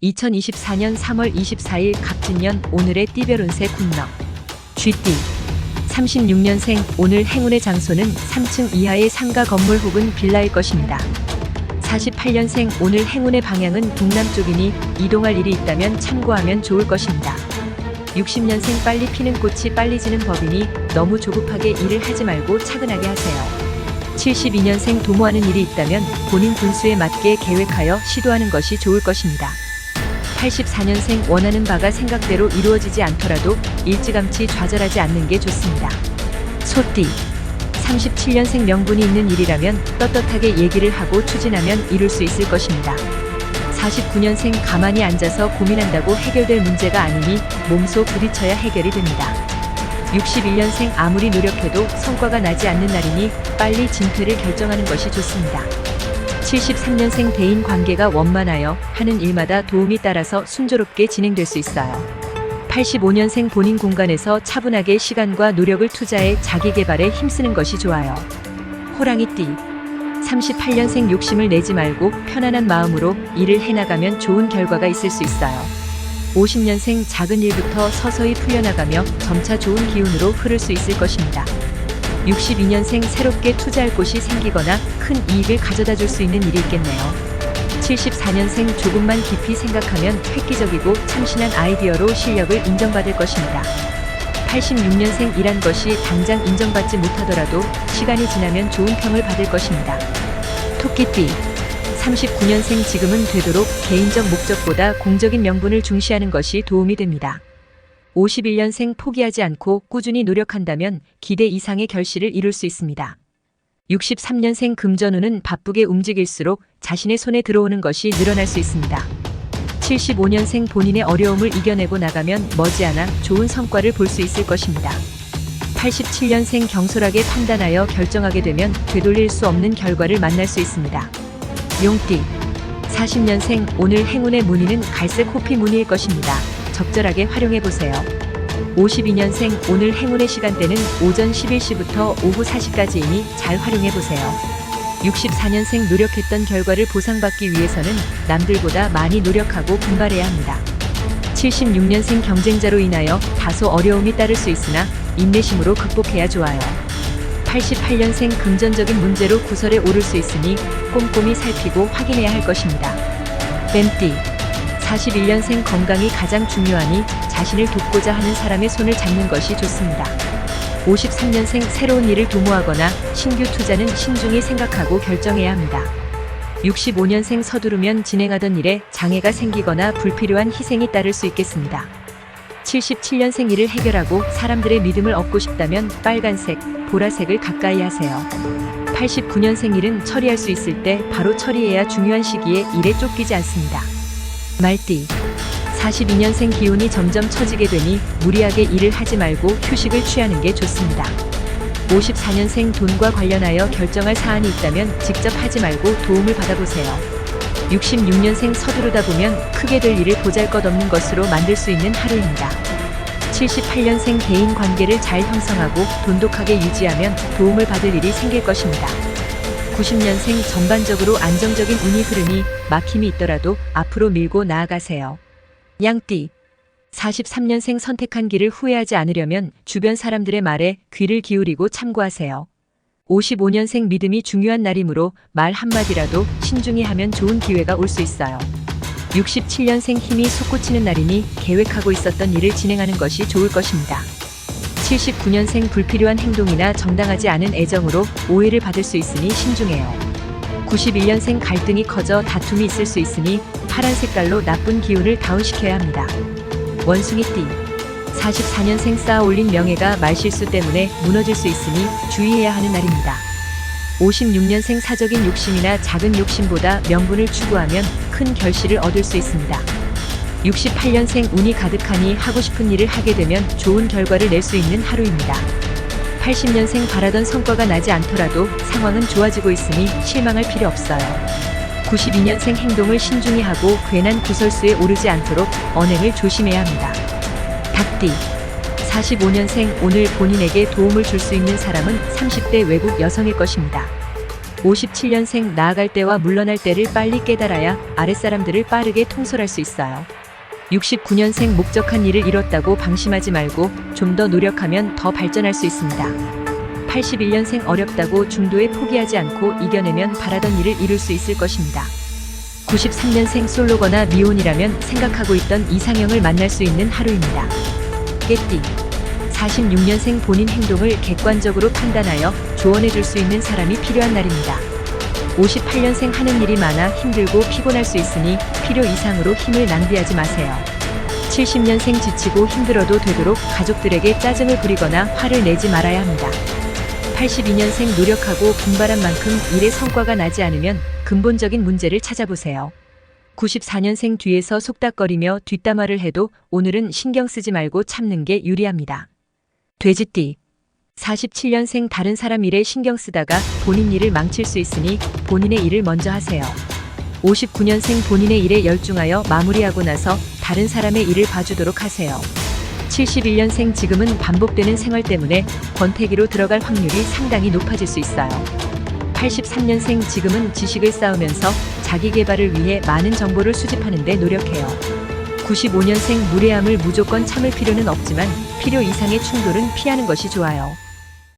2024년 3월 24일 갑진년 오늘의 띠별 운세 군럭. 쥐띠. 36년생 오늘 행운의 장소는 3층 이하의 상가 건물 혹은 빌라일 것입니다. 48년생 오늘 행운의 방향은 동남쪽이니 이동할 일이 있다면 참고하면 좋을 것입니다. 60년생 빨리 피는 꽃이 빨리 지는 법이니 너무 조급하게 일을 하지 말고 차분하게 하세요. 72년생 도모하는 일이 있다면 본인 분수에 맞게 계획하여 시도하는 것이 좋을 것입니다. 84년생 원하는 바가 생각대로 이루어지지 않더라도 일찌감치 좌절하지 않는 게 좋습니다. 소띠. 37년생 명분이 있는 일이라면 떳떳하게 얘기를 하고 추진하면 이룰 수 있을 것입니다. 49년생 가만히 앉아서 고민한다고 해결될 문제가 아니니 몸소 부딪혀야 해결이 됩니다. 61년생 아무리 노력해도 성과가 나지 않는 날이니 빨리 진퇴를 결정하는 것이 좋습니다. 73년생 대인 관계가 원만하여 하는 일마다 도움이 따라서 순조롭게 진행될 수 있어요. 85년생 본인 공간에서 차분하게 시간과 노력을 투자해 자기 개발에 힘쓰는 것이 좋아요. 호랑이띠. 38년생 욕심을 내지 말고 편안한 마음으로 일을 해나가면 좋은 결과가 있을 수 있어요. 50년생 작은 일부터 서서히 풀려나가며 점차 좋은 기운으로 흐를 수 있을 것입니다. 62년생 새롭게 투자할 곳이 생기거나 큰 이익을 가져다 줄 수 있는 일이 있겠네요. 74년생 조금만 깊이 생각하면 획기적이고 참신한 아이디어로 실력을 인정받을 것입니다. 86년생 일한 것이 당장 인정받지 못하더라도 시간이 지나면 좋은 평을 받을 것입니다. 토끼띠. 39년생 지금은 되도록 개인적 목적보다 공적인 명분을 중시하는 것이 도움이 됩니다. 51년생 포기하지 않고 꾸준히 노력한다면 기대 이상의 결실을 이룰 수 있습니다. 63년생 금전운은 바쁘게 움직일수록 자신의 손에 들어오는 것이 늘어날 수 있습니다. 75년생 본인의 어려움을 이겨내고 나가면 머지않아 좋은 성과를 볼 수 있을 것입니다. 87년생 경솔하게 판단하여 결정하게 되면 되돌릴 수 없는 결과를 만날 수 있습니다. 용띠. 40년생 오늘 행운의 무늬는 갈색 호피 무늬일 것입니다. 적절하게 활용해보세요. 52년생 오늘 행운의 시간대는 오전 11시부터 오후 4시까지이니 잘 활용해보세요. 64년생 노력했던 결과를 보상받기 위해서는 남들보다 많이 노력하고 분발해야 합니다. 76년생 경쟁자로 인하여 다소 어려움이 따를 수 있으나 인내심으로 극복해야 좋아요. 88년생 금전적인 문제로 구설에 오를 수 있으니 꼼꼼히 살피고 확인해야 할 것입니다. 뱀띠. 41년생 건강이 가장 중요하니 자신을 돕고자 하는 사람의 손을 잡는 것이 좋습니다. 53년생 새로운 일을 도모하거나 신규 투자는 신중히 생각하고 결정해야 합니다. 65년생 서두르면 진행하던 일에 장애가 생기거나 불필요한 희생이 따를 수 있겠습니다. 77년생 일을 해결하고 사람들의 믿음을 얻고 싶다면 빨간색, 보라색을 가까이 하세요. 89년생 일은 처리할 수 있을 때 바로 처리해야 중요한 시기에 일에 쫓기지 않습니다. 말띠. 42년생 기운이 점점 처지게 되니 무리하게 일을 하지 말고 휴식을 취하는 게 좋습니다. 54년생 돈과 관련하여 결정할 사안이 있다면 직접 하지 말고 도움을 받아보세요. 66년생 서두르다 보면 크게 될 일을 보잘것없는 것으로 만들 수 있는 하루입니다. 78년생 대인 관계를 잘 형성하고 돈독하게 유지하면 도움을 받을 일이 생길 것입니다. 90년생 전반적으로 안정적인 운이 흐르니 막힘이 있더라도 앞으로 밀고 나아가세요. 양띠. 43년생 선택한 길을 후회하지 않으려면 주변 사람들의 말에 귀를 기울이고 참고하세요. 55년생 믿음이 중요한 날이므로 말 한마디라도 신중히 하면 좋은 기회가 올 수 있어요. 67년생 힘이 솟구치는 날이니 계획하고 있었던 일을 진행하는 것이 좋을 것입니다. 79년생 불필요한 행동이나 정당하지 않은 애정으로 오해를 받을 수 있으니 신중해요. 91년생 갈등이 커져 다툼이 있을 수 있으니 파란 색깔로 나쁜 기운을 다운시켜야 합니다. 원숭이띠. 44년생 쌓아 올린 명예가 말실수 때문에 무너질 수 있으니 주의해야 하는 날입니다. 56년생 사적인 욕심이나 작은 욕심보다 명분을 추구하면 큰 결실을 얻을 수 있습니다. 68년생 운이 가득하니 하고 싶은 일을 하게 되면 좋은 결과를 낼 수 있는 하루입니다. 80년생 바라던 성과가 나지 않더라도 상황은 좋아지고 있으니 실망할 필요 없어요. 92년생 행동을 신중히 하고 괜한 구설수에 오르지 않도록 언행을 조심해야 합니다. 닭띠. 45년생 오늘 본인에게 도움을 줄 수 있는 사람은 30대 외국 여성일 것입니다. 57년생 나아갈 때와 물러날 때를 빨리 깨달아야 아랫사람들을 빠르게 통솔할 수 있어요. 69년생 목적한 일을 이뤘다고 방심하지 말고 좀 더 노력하면 더 발전할 수 있습니다. 81년생 어렵다고 중도에 포기하지 않고 이겨내면 바라던 일을 이룰 수 있을 것입니다. 93년생 솔로거나 미혼이라면 생각하고 있던 이상형을 만날 수 있는 하루입니다. 깨띠 46년생 본인 행동을 객관적으로 판단하여 조언해 줄 수 있는 사람이 필요한 날입니다. 58년생 하는 일이 많아 힘들고 피곤할 수 있으니 필요 이상으로 힘을 낭비하지 마세요. 70년생 지치고 힘들어도 되도록 가족들에게 짜증을 부리거나 화를 내지 말아야 합니다. 82년생 노력하고 분발한 만큼 일의 성과가 나지 않으면 근본적인 문제를 찾아보세요. 94년생 뒤에서 속닥거리며 뒷담화를 해도 오늘은 신경 쓰지 말고 참는 게 유리합니다. 돼지띠 47년생 다른 사람 일에 신경 쓰다가 본인 일을 망칠 수 있으니 본인의 일을 먼저 하세요. 59년생 본인의 일에 열중하여 마무리하고 나서 다른 사람의 일을 봐주도록 하세요. 71년생 지금은 반복되는 생활 때문에 권태기로 들어갈 확률이 상당히 높아질 수 있어요. 83년생 지금은 지식을 쌓으면서 자기 개발을 위해 많은 정보를 수집하는 데 노력해요. 95년생 무례함을 무조건 참을 필요는 없지만 필요 이상의 충돌은 피하는 것이 좋아요.